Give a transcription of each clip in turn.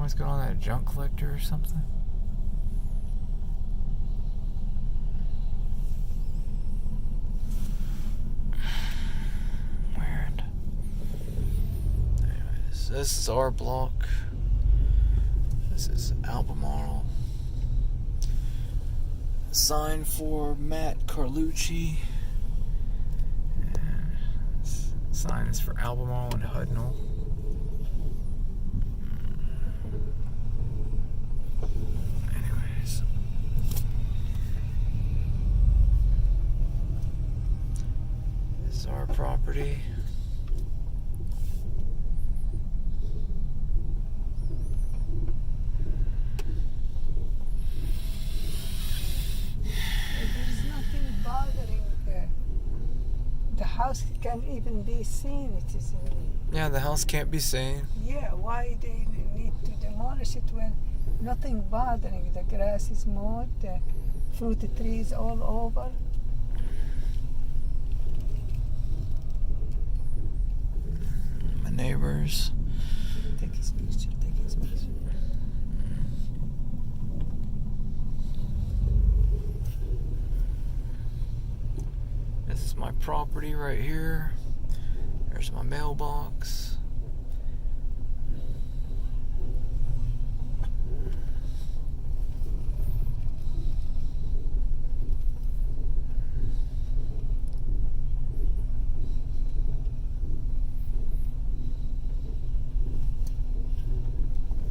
always go on that junk collector or something? Weird. Anyways, this is our block. This is Albemarle. Sign for Matt Carlucci. And this sign is for Albemarle and Hudnall. Anyways. This is our property. The house can't even be seen. It is Yeah, the house can't be seen. Yeah, why they need to demolish it when nothing bothering? The grass is mowed, the fruit trees all over. My neighbors. Take his picture, take his picture. This is my property right here. There's my mailbox.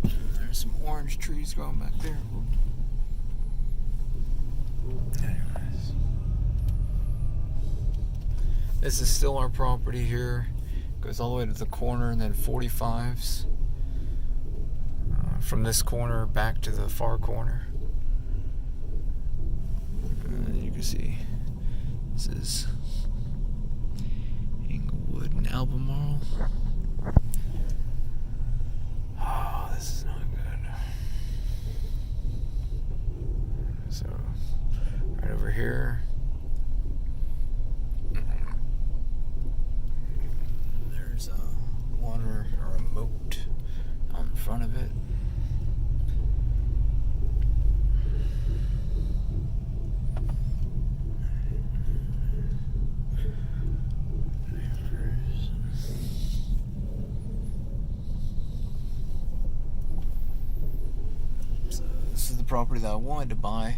There's some orange trees growing back there. Anyways. This is still our property here. Goes all the way to the corner and then 45s. From this corner back to the far corner. You can see this is Inglewood and Albemarle. Oh, this is not good. So, right over here. There's a water or a moat on the front of it. So this is the property that I wanted to buy.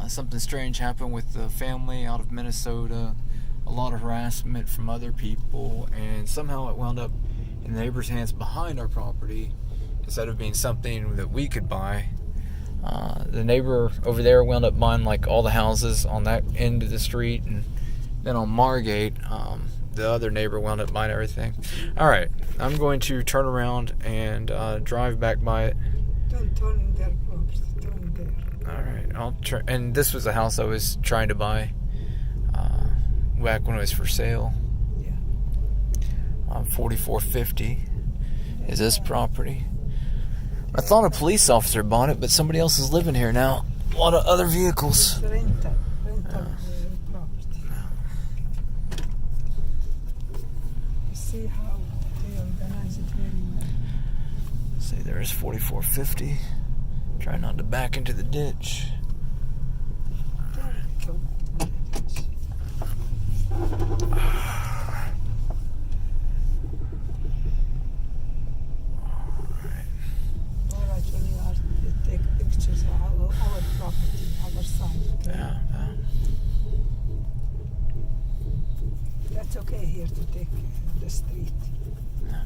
Something strange happened with the family out of Minnesota. A lot of harassment from other people, and somehow it wound up in the neighbor's hands behind our property instead of being something that we could buy. The neighbor over there wound up buying like all the houses on that end of the street, and then on Margate, the other neighbor wound up buying everything. Alright, I'm going to turn around and drive back by it. Don't turn there, folks. Turn there. Alright, I'll try. And this was a house I was trying to buy back when it was for sale. Yeah. 4450 is this property. I thought a police officer bought it, but somebody else is living here now. A lot of other vehicles. It's rental property. You see how they organize it very well. See, there is 4450. Try not to back into the ditch. That's okay here to take the street. Yeah.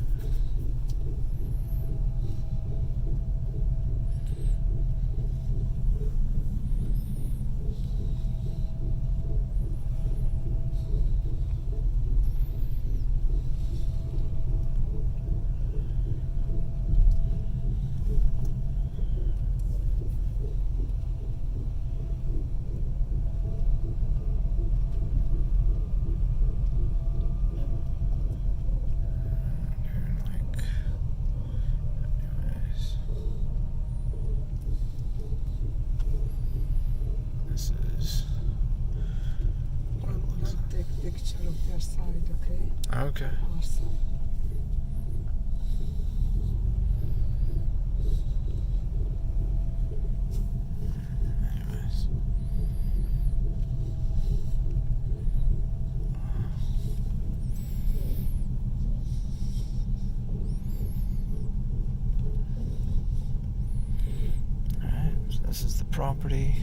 Picture of their side, okay? Okay. Our side. property.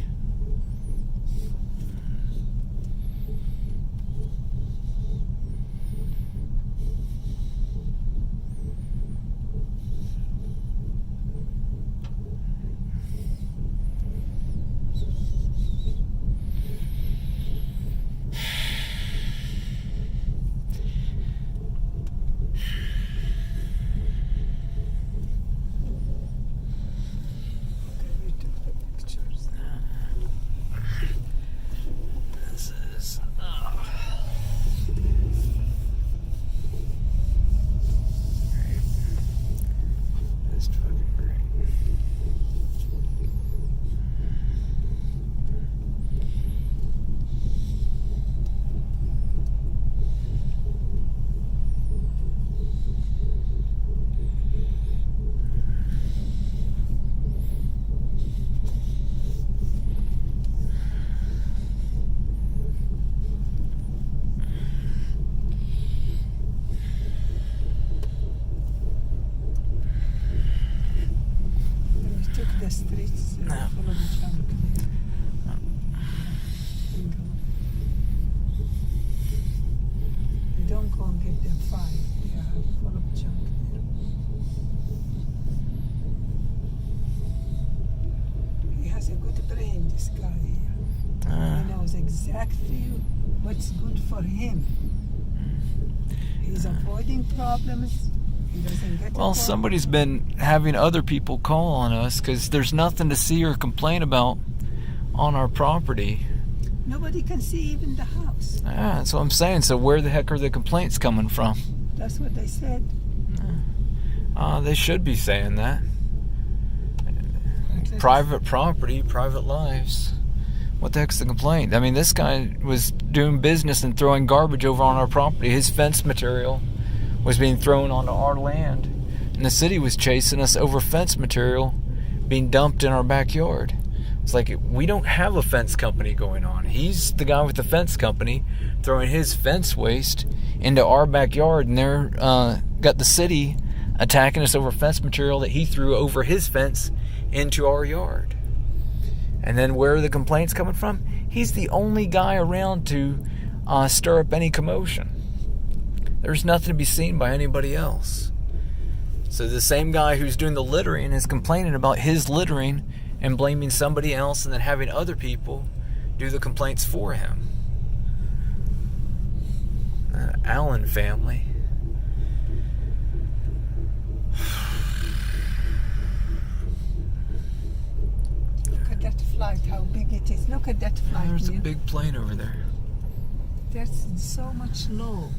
You took the pictures. This is great. That's fucking great. When you took the streets No. full of junk. You don't go and get them fined. They are full of junk there. He has a good brain, this guy here. He knows exactly what's good for him. He's avoiding problems. He doesn't get Well, involved. somebody's been having other people call on us because there's nothing to see or complain about on our property. Nobody can see even the house. Yeah, that's what I'm saying. So where the heck are the complaints coming from? That's what they said. They should be saying that. At least- Private property, private lives. What the heck's the complaint? I mean, this guy was doing business and throwing garbage over on our property. His fence material was being thrown onto our land. And the city was chasing us over fence material being dumped in our backyard. It's like, we don't have a fence company going on. He's the guy with the fence company throwing his fence waste into our backyard, and they're got the city attacking us over fence material that he threw over his fence into our yard. And then where are the complaints coming from? He's the only guy around to stir up any commotion. There's nothing to be seen by anybody else. So the same guy who's doing the littering is complaining about his littering and blaming somebody else, and then having other people do the complaints for him. Allen family. Look at that flight, how big it is. Look at that flight. There's a Neil. big plane over there. There's so much low.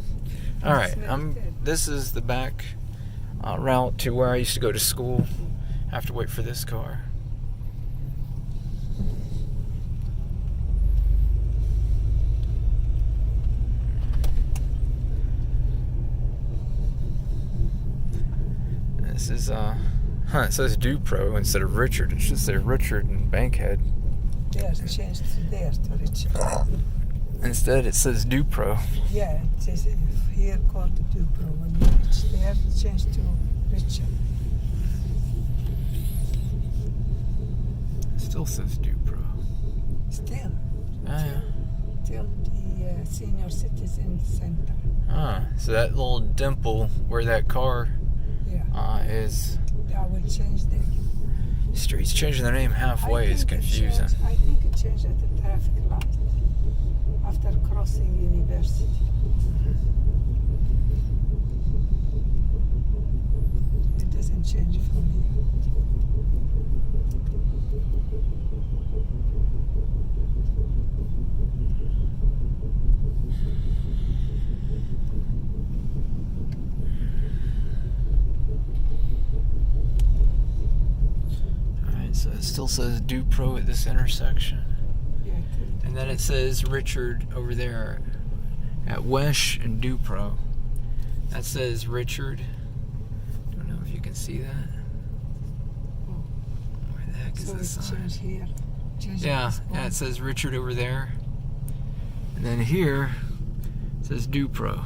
All right, It's very dead. this is the back route to where I used to go to school. I have to wait for this car. This is it says Dupro instead of Richard. It should say Richard and Bankhead. There's changed to there to Richard. Instead, it says Dupro. Yeah, it says here called Dupro. When you reach there, it changed to Richard. It still says Dupro. Still. Yeah. Till the senior citizen center. So that little dimple where that car Yeah. is. I will change the Streets changing their name halfway is I think confusing. I think it changed at the traffic light after crossing University. It doesn't change from here. Alright, so it still says Dupro at this intersection. Yeah, And then it says Richard over there at Wesh and Dupro. That says Richard. Don't know if you can see that. Where the heck is so the it's sign? changed here. Changed Yeah, this yeah, one. it says Richard over there. And then here it says Dupro.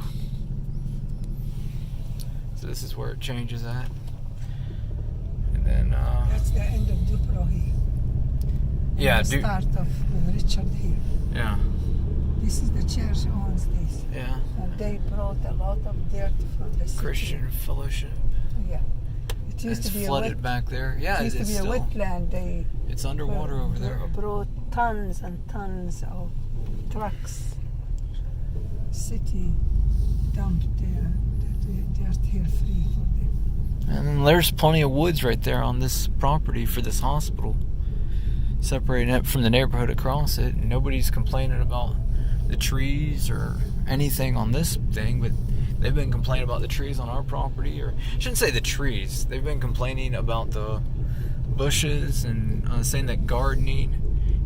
So this is where it changes at. And then That's the end of Dupro here. Yeah, the start of Richard here. Yeah. This is the church owns this. Yeah. And they brought a lot of dirt from the city. Christian Fellowship. Yeah. It used to be flooded back there. Yeah, it used to be still, a wetland. It's underwater over there. Brought tons and tons of trucks. City dumped their dirt here free for them. And then there's plenty of woods right there on this property for this hospital, separating it from the neighborhood across it. And nobody's complaining about the trees or anything on this thing, but they've been complaining about the trees on our property, or I shouldn't say the trees. They've been complaining about the bushes and saying that gardening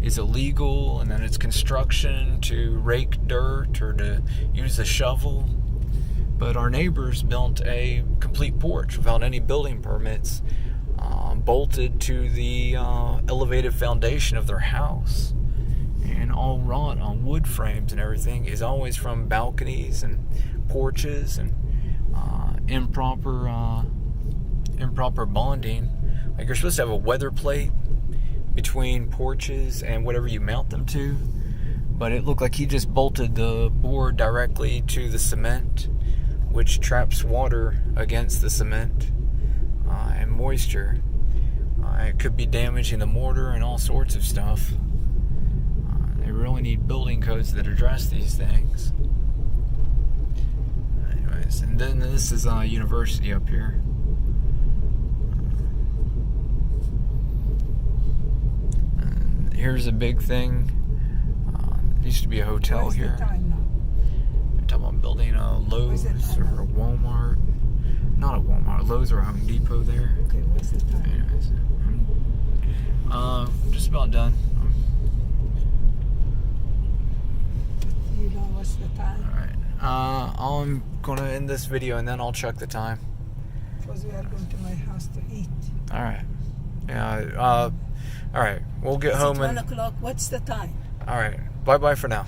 is illegal and that it's construction to rake dirt or to use a shovel. But our neighbors built a complete porch without any building permits, bolted to the elevated foundation of their house, and all wrought on wood frames and everything. Is always from balconies and porches and improper bonding. Like, you're supposed to have a weather plate between porches and whatever you mount them to, but it looked like he just bolted the board directly to the cement, which traps water against the cement and moisture. It could be damaging the mortar and all sorts of stuff. They really need building codes that address these things. Anyways, and then this is university up here. And here's a big thing. There used to be a hotel Where's here. the time now? They're talking about building a Lowe's or a Walmart. Not a Walmart, Lowe's or a Home Depot there. Okay, what's the time? Anyways, just about done. You know what's the time? Alright. I'm gonna end this video and then I'll check the time. Because we are going to my house to eat. Alright. Yeah. Alright. We'll get home Is it and. 1 o'clock? What's the time? Alright. Bye bye for now.